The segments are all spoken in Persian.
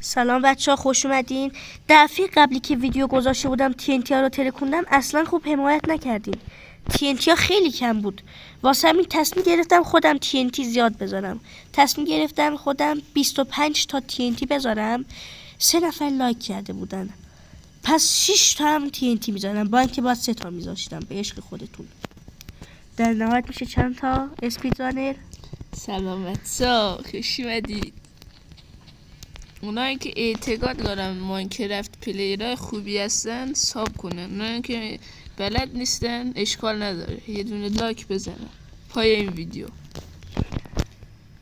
سلام بچه ها، خوش اومدین. دفعه قبلی که ویدیو گذاشته بودم TNT ها رو ترکوندم، اصلا خوب حمایت نکردین. TNT ها خیلی کم بود، واسه همین تصمیم گرفتم خودم TNT زیاد بذارم. تصمیم گرفتم خودم 25 تا TNT بذارم. 3 نفر لایک کرده بودن، پس 6 تا هم TNT میذارم، با اینکه باید 3 تا میذاشتم. به عشق خودتون. در نهایت میشه چند تا اسپیدرانر؟ سلامت خوش اومدید. اونایی که اعتقاد دارن ماینکرافت پلیرهای خوبی هستن ساب کنن، اونایی که بلد نیستن اشکال نداره، یه دونه لایک بزنن پای این ویدیو.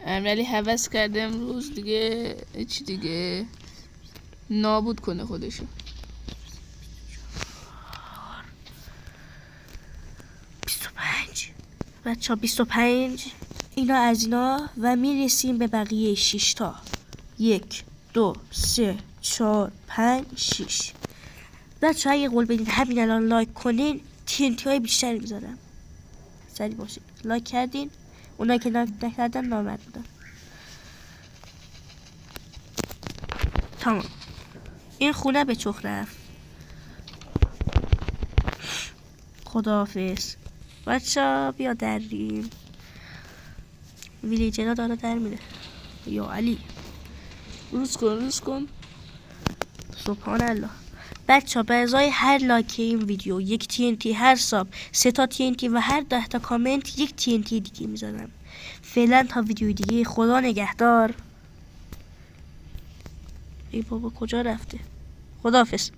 امیرعلی هوس کرده امروز دیگه چی دیگه نابود کنه خودشو. 25 بچه ها، 25 اینا از اینا و میرسیم به بقیه 6 تا. 1 2 3 4 5 6. بچه ها اگه قول بدین همین الان لایک کنین TNT های بیشتری میذارم. سریع باشید لایک کردین. اونایی که لایک نکردن نامرد بودن. تمام، این خونه به چخ رفت. خداحافظ بچه ها. بیا دریم. ویلیجرها داره در میره. یا علی روز کن. سبحان الله. بچه ها به ازای هر لایک این ویدیو 1 TNT، هر ساب 3 تا TNT و هر 10 تا کامنت 1 TNT دیگه میذارم. فعلا تا ویدیو دیگه، خدا نگهدار. ای بابا کجا رفته؟ خداحافظ.